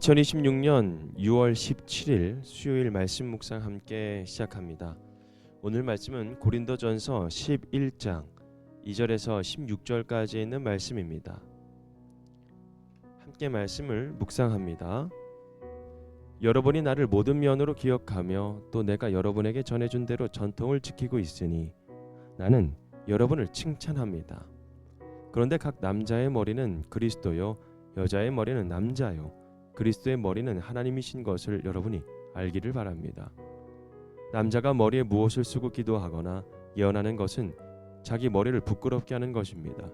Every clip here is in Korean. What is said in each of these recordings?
2026년 6월 17일 수요일 말씀 묵상 함께 시작합니다. 오늘 말씀은 고린도전서 11장 2절에서 16절까지 있는 말씀입니다. 함께 말씀을 묵상합니다. 여러분이 나를 모든 면으로 기억하며 또 내가 여러분에게 전해준 대로 전통을 지키고 있으니 나는 여러분을 칭찬합니다. 그런데 각 남자의 머리는 그리스도요 여자의 머리는 남자요 그리스도의 머리는 하나님이신 것을 여러분이 알기를 바랍니다. 남자가 머리에 무엇을 쓰고 기도하거나 예언하는 것은 자기 머리를 부끄럽게 하는 것입니다.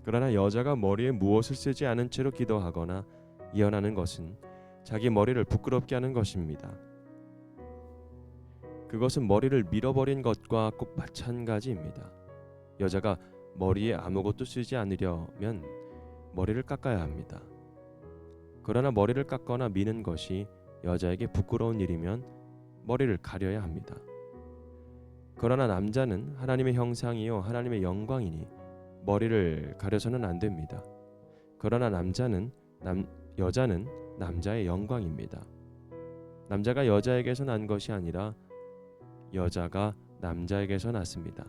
그러나 여자가 머리에 무엇을 쓰지 않은 채로 기도하거나 예언하는 것은 자기 머리를 부끄럽게 하는 것입니다. 그것은 머리를 밀어버린 것과 꼭 마찬가지입니다. 여자가 머리에 아무것도 쓰지 않으려면 머리를 깎아야 합니다. 그러나 머리를 깎거나 미는 것이 여자에게 부끄러운 일이면 머리를 가려야 합니다. 그러나 남자는 하나님의 형상이요 하나님의 영광이니 머리를 가려서는 안 됩니다. 그러나 여자는 남자의 영광입니다. 남자가 여자에게서 난 것이 아니라 여자가 남자에게서 났습니다.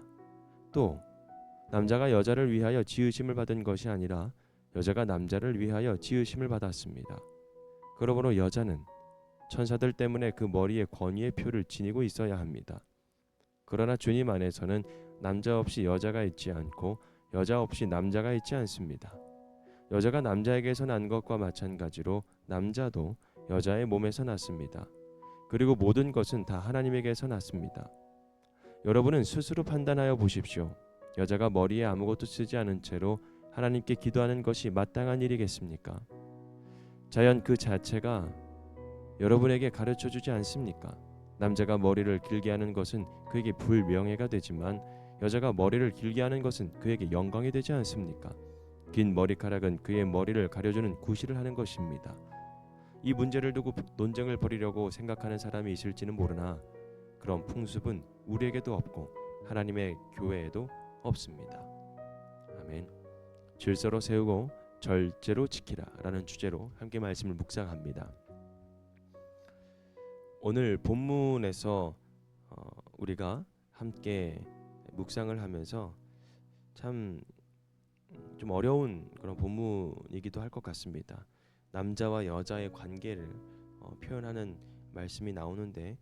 또 남자가 여자를 위하여 지으심을 받은 것이 아니라 여자가 남자를 위하여 지으심을 받았습니다. 그러므로 여자는 천사들 때문에 그 머리에 권위의 표를 지니고 있어야 합니다. 그러나 주님 안에서는 남자 없이 여자가 있지 않고 여자 없이 남자가 있지 않습니다. 여자가 남자에게서 난 것과 마찬가지로 남자도 여자의 몸에서 났습니다. 그리고 모든 것은 다 하나님에게서 났습니다. 여러분은 스스로 판단하여 보십시오. 여자가 머리에 아무것도 쓰지 않은 채로 하나님께 기도하는 것이 마땅한 일이겠습니까? 자연 그 자체가 여러분에게 가르쳐주지 않습니까? 남자가 머리를 길게 하는 것은 그에게 불명예가 되지만 여자가 머리를 길게 하는 것은 그에게 영광이 되지 않습니까? 긴 머리카락은 그의 머리를 가려주는 구실을 하는 것입니다. 이 문제를 두고 논쟁을 벌이려고 생각하는 사람이 있을지는 모르나 그런 풍습은 우리에게도 없고 하나님의 교회에도 없습니다. 아멘. 질서로 세우고 절제로 지키라 라는 주제로 함께 말씀을 묵상합니다. 오늘 본문에서 우리가 함께 묵상을 하면서 참 좀 어려운 그런 본문이기도 할 것 같습니다. 남자와 여자의 관계를 표현하는 말씀이 나오는데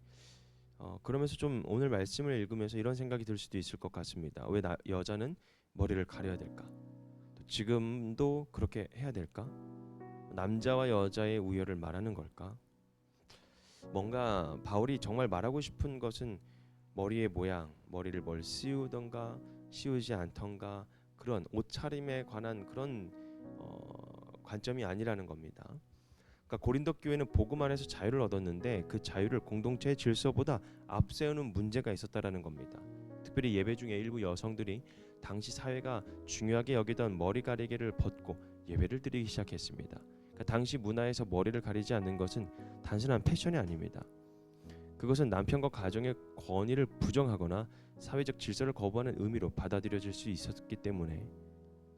그러면서 좀 오늘 말씀을 읽으면서 이런 생각이 들 수도 있을 것 같습니다. 왜 여자는 머리를 가려야 될까? 지금도 그렇게 해야 될까? 남자와 여자의 우열을 말하는 걸까? 뭔가 바울이 정말 말하고 싶은 것은 머리의 모양, 머리를 뭘 씌우던가 씌우지 않던가 그런 옷차림에 관한 그런 관점이 아니라는 겁니다. 그러니까 고린도 교회는 복음 안에서 자유를 얻었는데 그 자유를 공동체의 질서보다 앞세우는 문제가 있었다라는 겁니다. 특별히 예배 중에 일부 여성들이 당시 사회가 중요하게 여기던 머리 가리개를 벗고 예배를 드리기 시작했습니다. 그러니까 당시 문화에서 머리를 가리지 않는 것은 단순한 패션이 아닙니다. 그것은 남편과 가정의 권위를 부정하거나 사회적 질서를 거부하는 의미로 받아들여질 수 있었기 때문에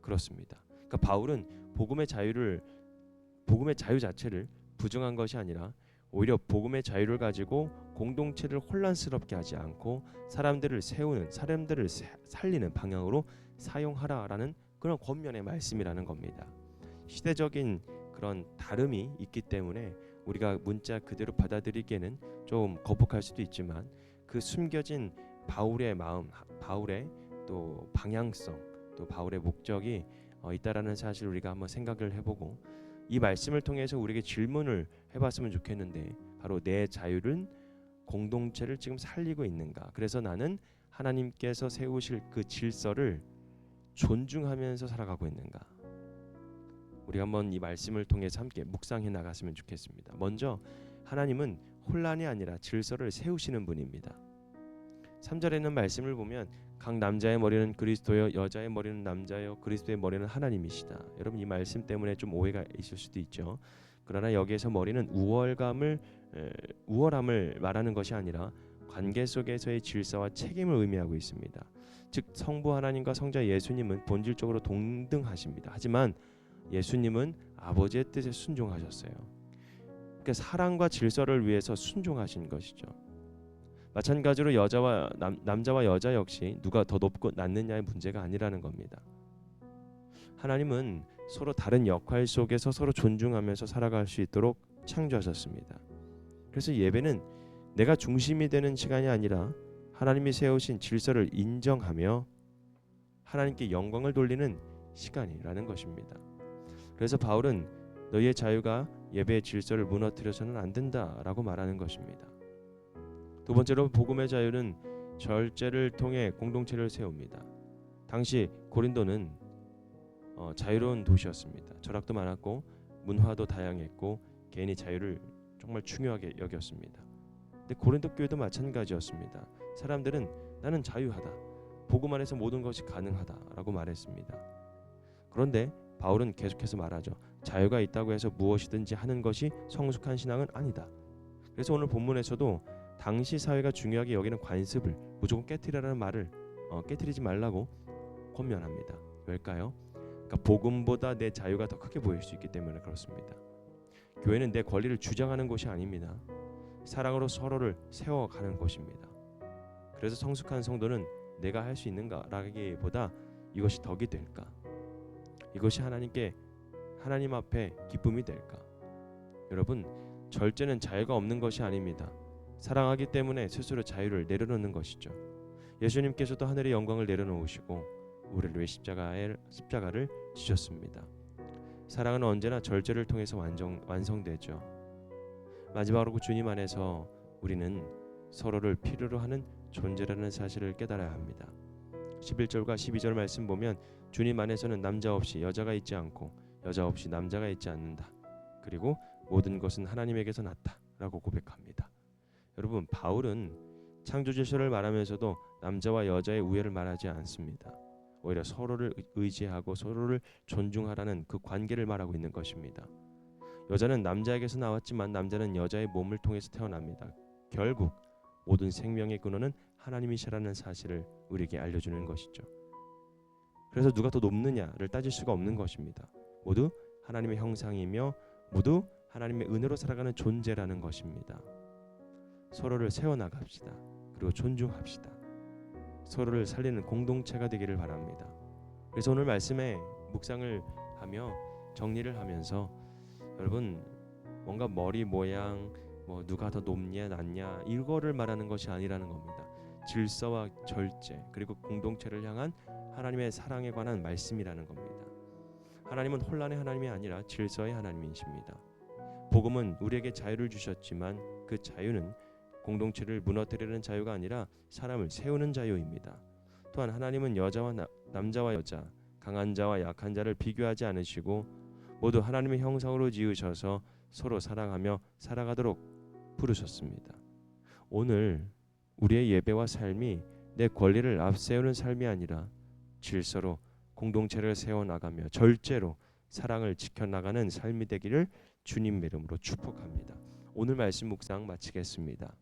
그렇습니다. 그러니까 바울은 복음의 자유 자체를 부정한 것이 아니라 오히려 복음의 자유를 가지고 공동체를 혼란스럽게 하지 않고 사람들을 살리는 방향으로 사용하라라는 그런 권면의 말씀이라는 겁니다. 시대적인 그런 다름이 있기 때문에 우리가 문자 그대로 받아들이기에는 좀 거북할 수도 있지만 그 숨겨진 바울의 마음, 바울의 또 방향성, 또 바울의 목적이 있다라는 사실 우리가 한번 생각을 해보고 이 말씀을 통해서 우리에게 질문을 해봤으면 좋겠는데 바로 내 자유는 공동체를 지금 살리고 있는가? 그래서 나는 하나님께서 세우실 그 질서를 존중하면서 살아가고 있는가? 우리가 한번 이 말씀을 통해서 함께 묵상해 나갔으면 좋겠습니다. 먼저 하나님은 혼란이 아니라 질서를 세우시는 분입니다. 3절에 있는 말씀을 보면 각 남자의 머리는 그리스도요 여자의 머리는 남자요 그리스도의 머리는 하나님이시다. 여러분 이 말씀 때문에 좀 오해가 있을 수도 있죠. 그러나 여기에서 머리는 우월함을 말하는 것이 아니라 관계 속에서의 질서와 책임을 의미하고 있습니다. 즉 성부 하나님과 성자 예수님은 본질적으로 동등하십니다. 하지만 예수님은 아버지의 뜻에 순종하셨어요. 그러니까 사랑과 질서를 위해서 순종하신 것이죠. 마찬가지로 남자와 여자 역시 누가 더 높고 낮느냐의 문제가 아니라는 겁니다. 하나님은 서로 다른 역할 속에서 서로 존중하면서 살아갈 수 있도록 창조하셨습니다. 그래서 예배는 내가 중심이 되는 시간이 아니라 하나님이 세우신 질서를 인정하며 하나님께 영광을 돌리는 시간이라는 것입니다. 그래서 바울은 너희의 자유가 예배의 질서를 무너뜨려서는 안 된다라고 말하는 것입니다. 두 번째로 복음의 자유는 절제를 통해 공동체를 세웁니다. 당시 고린도는 자유로운 도시였습니다. 철학도 많았고 문화도 다양했고 개인의 자유를 정말 중요하게 여겼습니다. 근데 고린도 교회도 마찬가지였습니다. 사람들은 나는 자유하다, 복음 안에서 모든 것이 가능하다라고 말했습니다. 그런데 바울은 계속해서 말하죠. 자유가 있다고 해서 무엇이든지 하는 것이 성숙한 신앙은 아니다. 그래서 오늘 본문에서도 당시 사회가 중요하게 여기는 관습을 무조건 깨트리라는 말을 깨트리지 말라고 권면합니다. 왜일까요? 그러니까 복음보다 내 자유가 더 크게 보일 수 있기 때문에 그렇습니다. 교회는 내 권리를 주장하는 곳이 아닙니다. 사랑으로 서로를 세워가는 곳입니다. 그래서 성숙한 성도는 내가 할 수 있는가라기보다 이것이 덕이 될까? 이것이 하나님 앞에 기쁨이 될까? 여러분, 절제는 자유가 없는 것이 아닙니다. 사랑하기 때문에 스스로 자유를 내려놓는 것이죠. 예수님께서도 하늘의 영광을 내려놓으시고 우리를 위해 십자가를 지셨습니다. 사랑은 언제나 절제를 통해서 완성되죠. 마지막으로 주님 안에서 우리는 서로를 필요로 하는 존재라는 사실을 깨달아야 합니다. 11절과 12절 말씀 보면 주님 안에서는 남자 없이 여자가 있지 않고 여자 없이 남자가 있지 않는다. 그리고 모든 것은 하나님에게서 났다라고 고백합니다. 여러분, 바울은 창조 질서를 말하면서도 남자와 여자의 우애를 말하지 않습니다. 오히려 서로를 의지하고 서로를 존중하라는 그 관계를 말하고 있는 것입니다. 여자는 남자에게서 나왔지만 남자는 여자의 몸을 통해서 태어납니다. 결국 모든 생명의 근원은 하나님이시라는 사실을 우리에게 알려주는 것이죠. 그래서 누가 더 높느냐를 따질 수가 없는 것입니다. 모두 하나님의 형상이며 모두 하나님의 은혜로 살아가는 존재라는 것입니다. 서로를 세워나갑시다. 그리고 존중합시다. 서로를 살리는 공동체가 되기를 바랍니다. 그래서 오늘 말씀에 묵상을 하며 정리를 하면서 여러분, 뭔가 머리 모양, 누가 더 높냐 낮냐 이거를 말하는 것이 아니라는 겁니다. 질서와 절제 그리고 공동체를 향한 하나님의 사랑에 관한 말씀이라는 겁니다. 하나님은 혼란의 하나님이 아니라 질서의 하나님이십니다. 복음은 우리에게 자유를 주셨지만 그 자유는 공동체를 무너뜨리는 자유가 아니라 사람을 세우는 자유입니다. 또한 하나님은 남자와 여자, 강한 자와 약한 자를 비교하지 않으시고 모두 하나님의 형상으로 지으셔서 서로 사랑하며 살아가도록 부르셨습니다. 오늘 우리의 예배와 삶이 내 권리를 앞세우는 삶이 아니라 질서로 공동체를 세워나가며 절제로 사랑을 지켜나가는 삶이 되기를 주님 이름으로 축복합니다. 오늘 말씀 묵상 마치겠습니다.